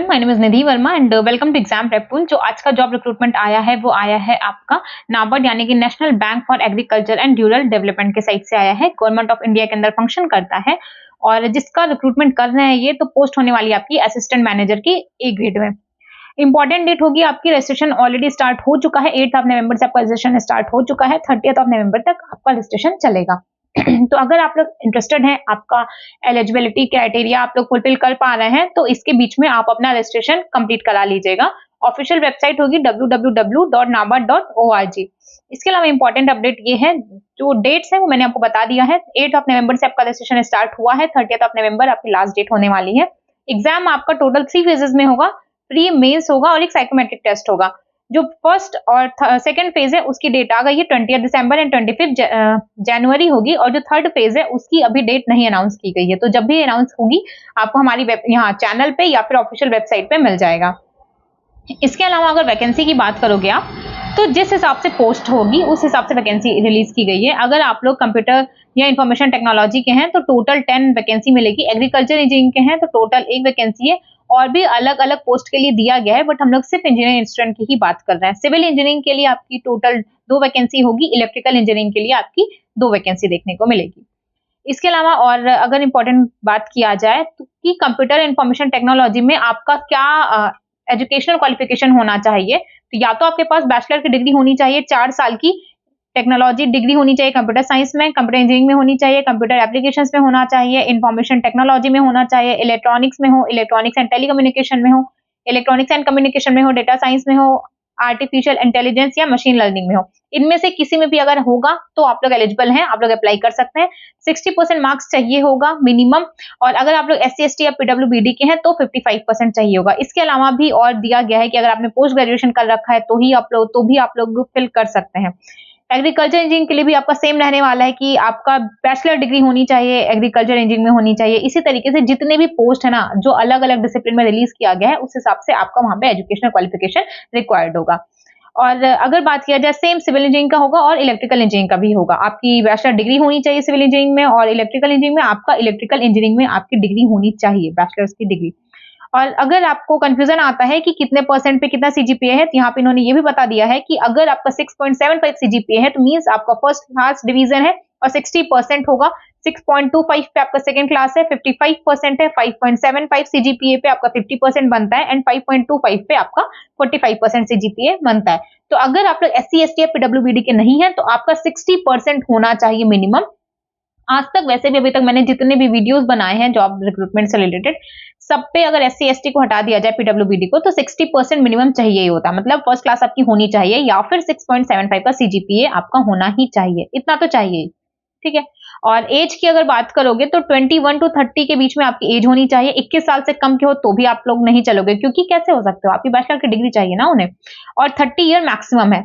My name is Nidhi Verma and welcome to exam prep tool. जो आज का जॉब रिक्रूटमेंट आया है वो आया है आपका नाबार्ड यानी कि national bank for agriculture and rural development के साइड से आया है। गवर्नमेंट ऑफ इंडिया के अंदर फंक्शन करता है और जिसका रिक्रूटमेंट कर रहे हैं ये तो पोस्ट होने वाली है आपकी असिस्टेंट मैनेजर की ए ग्रेड में। इंपॉर्टेंट डेट होगी आपकी, रजिस्ट्रेशन ऑलरेडी स्टार्ट हो चुका है। 8 नवंबर से आपका रजिस्ट्रेशन स्टार्ट हो चुका है। 30 नवंबर तक आपका रजिस्ट्रेशन चलेगा। तो अगर आप लोग इंटरेस्टेड हैं, आपका एलिजिबिलिटी क्राइटेरिया आप लोग फुलफिल कर पा रहे हैं तो इसके बीच में आप अपना रजिस्ट्रेशन कंप्लीट करा लीजिएगा। ऑफिशियल वेबसाइट होगी www.nabard.org। इसके अलावा इंपॉर्टेंट अपडेट ये है, जो डेट्स है वो मैंने आपको बता दिया है। 8 नवंबर से आपका रजिस्ट्रेशन स्टार्ट हुआ है। 30 नवंबर आपकी लास्ट डेट होने वाली है। एग्जाम आपका टोटल 3 फेजेस में होगा। प्री, मेंस होगा और एक साइकोमेट्रिक टेस्ट होगा। जो फर्स्ट और सेकंड फेज है उसकी डेट आ गई है 20 दिसंबर एंड 25 जनवरी होगी, और जो थर्ड फेज है उसकी अभी डेट नहीं अनाउंस की गई है। तो जब भी अनाउंस होगी आपको हमारी यहाँ चैनल पे या फिर ऑफिशियल वेबसाइट पे मिल जाएगा। इसके अलावा अगर वैकेंसी की बात करोगे आप तो जिस हिसाब से पोस्ट होगी उस हिसाब से वैकेंसी रिलीज की गई है। अगर आप लोग कंप्यूटर या इंफॉर्मेशन टेक्नोलॉजी के हैं तो टोटल 10 वैकेंसी मिलेगी। एग्रीकल्चर इंजीनियरिंग के हैं तो टोटल 1 वैकेंसी है, और भी अलग अलग पोस्ट के लिए दिया गया है, बट हम लोग सिर्फ इंजीनियरिंग स्टूडेंट की ही बात कर रहे हैं। सिविल इंजीनियरिंग के लिए आपकी टोटल 2 वैकेंसी होगी। इलेक्ट्रिकल इंजीनियरिंग के लिए आपकी 2 वैकेंसी देखने को मिलेगी। इसके अलावा और अगर इंपॉर्टेंट बात किया जाए तो कि कंप्यूटर इंफॉर्मेशन टेक्नोलॉजी में आपका क्या एजुकेशनल क्वालिफिकेशन होना चाहिए, तो या तो आपके पास बैचलर की डिग्री होनी चाहिए 4 साल की, टेक्नोलॉजी डिग्री होनी चाहिए, कंप्यूटर साइंस में, कंप्यूटर इंजीनियरिंग में होनी चाहिए, कंप्यूटर एप्लीकेशंस में होना चाहिए, इंफॉर्मेशन टेक्नोलॉजी में होना चाहिए, इलेक्ट्रॉनिक्स में हो, इलेक्ट्रॉनिक्स एंड टेलीकम्युनिकेशन में हो, इलेक्ट्रॉनिक्स एंड कम्युनिकेशन में हो, डेटा साइंस में हो, आर्टिफिशियल इंटेलिजेंस या मशीन लर्निंग में हो। इनमें से किसी में भी अगर होगा तो आप लोग एलिजिबल हैं, आप लोग अप्लाई कर सकते हैं। 60% मार्क्स चाहिए होगा मिनिमम, और अगर आप लोग SC ST या PWBD के हैं तो 55% चाहिए होगा। इसके अलावा भी और दिया गया है कि अगर आपने पोस्ट ग्रेजुएशन कर रखा है तो भी आप लोग फिल कर सकते हैं। एग्रीकल्चर इंजीनियरिंग के लिए भी आपका सेम रहने वाला है कि आपका बैचलर डिग्री होनी चाहिए, एग्रीकल्चर इंजीनियरिंग में होनी चाहिए। इसी तरीके से जितने भी पोस्ट है ना जो अलग अलग डिसिप्लिन में रिलीज किया गया है उस हिसाब से आपका वहां पे एजुकेशनल क्वालिफिकेशन रिक्वायर्ड होगा। और अगर बात किया जाए सेम सिविल इंजीनियरिंग का होगा और इलेक्ट्रिकल इंजीनियरिंग का भी होगा। आपकी बैचलर डिग्री होनी चाहिए सिविल इंजीनियरिंग में, और इलेक्ट्रिकल इंजीनियरिंग में आपका इलेक्ट्रिकल इंजीनियरिंग में आपकी डिग्री होनी चाहिए, बैचलर्स की डिग्री। और अगर आपको कंफ्यूजन आता है कि कितने परसेंट पे कितना सीजीपीए है, तो यहाँ पे इन्होंने ये भी बता दिया है कि अगर आपका 6.75 सीजीपीए है तो मींस आपका फर्स्ट क्लास डिवीजन है और 60% होगा। 6.25 पे आपका सेकंड क्लास है, 55% है, 5.75 सीजीपीए पे आपका 50% बनता है, एंड 5.25 पे आपका 45% सीजीपीए बनता है। तो अगर आप लोग SC ST या PWBD के नहीं है तो आपका 60% होना चाहिए मिनिमम। आज तक वैसे भी अभी तक मैंने जितने भी वीडियोस बनाए हैं जॉब रिक्रूटमेंट से रिलेटेड, सब पे अगर SC ST को हटा दिया जाए PWBD को तो 60% मिनिमम चाहिए ही होता, मतलब फर्स्ट क्लास आपकी होनी चाहिए या फिर 6.75 का सीजीपीए आपका होना ही चाहिए, इतना तो चाहिए, ठीक है। और एज की अगर बात करोगे तो 21 to 30 के बीच में आपकी एज होनी चाहिए। 21 साल से कम के हो तो भी आप लोग नहीं चलोगे, क्योंकि कैसे हो सकते हो, आपकी बैचलर की डिग्री चाहिए ना उन्हें। और 30 ईयर मैक्सिमम है।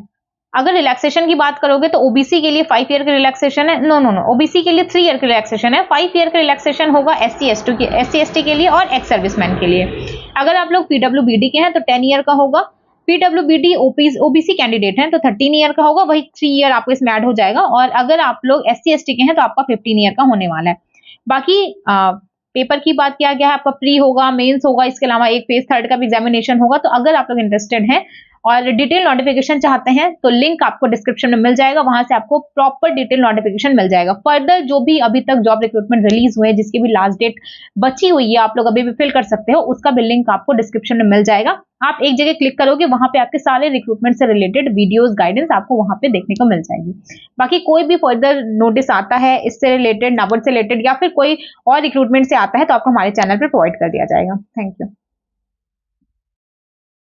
अगर रिलैक्सेशन की बात करोगे तो ओबीसी के लिए 5 ईयर की रिलैक्सेशन है। नो, ओबीसी के लिए 3 ईयर की रिलैक्सेशन है। 5 ईयर का रिलैक्सेशन होगा SC ST के लिए और एक्स सर्विसमैन के लिए। अगर आप लोग PWBD के हैं तो 10 ईयर का होगा। PWBD ओबीसी कैंडिडेट हैं तो 13 ईयर का होगा, वही 3 ईयर आपको इसमें ऐड हो जाएगा। और अगर आप लोग SC ST के हैं तो आपका 15 ईयर का होने वाला है। बाकी पेपर की बात किया गया है, आपका प्री होगा, मेंस होगा, इसके अलावा एक फेज 3 का भी एग्जामिनेशन होगा। तो अगर आप लोग इंटरेस्टेड हैं और डिटेल नोटिफिकेशन चाहते हैं तो लिंक आपको डिस्क्रिप्शन में मिल जाएगा, वहां से आपको प्रॉपर डिटेल नोटिफिकेशन मिल जाएगा। फर्दर जो भी अभी तक जॉब रिक्रूटमेंट रिलीज हुए जिसकी भी लास्ट डेट बची हुई है आप लोग अभी भी फिल कर सकते हो, उसका भी लिंक आपको डिस्क्रिप्शन में मिल जाएगा। आप एक जगह क्लिक करोगे, वहां पे आपके सारे रिक्रूटमेंट से रिलेटेड वीडियोस गाइडेंस आपको वहां पे देखने को मिल जाएगी। बाकी कोई भी फर्दर नोटिस आता है इससे रिलेटेड, नाबार्ड से रिलेटेड या फिर कोई और रिक्रूटमेंट से आता है तो आपको हमारे चैनल पर प्रोवाइड कर दिया जाएगा। Thank you.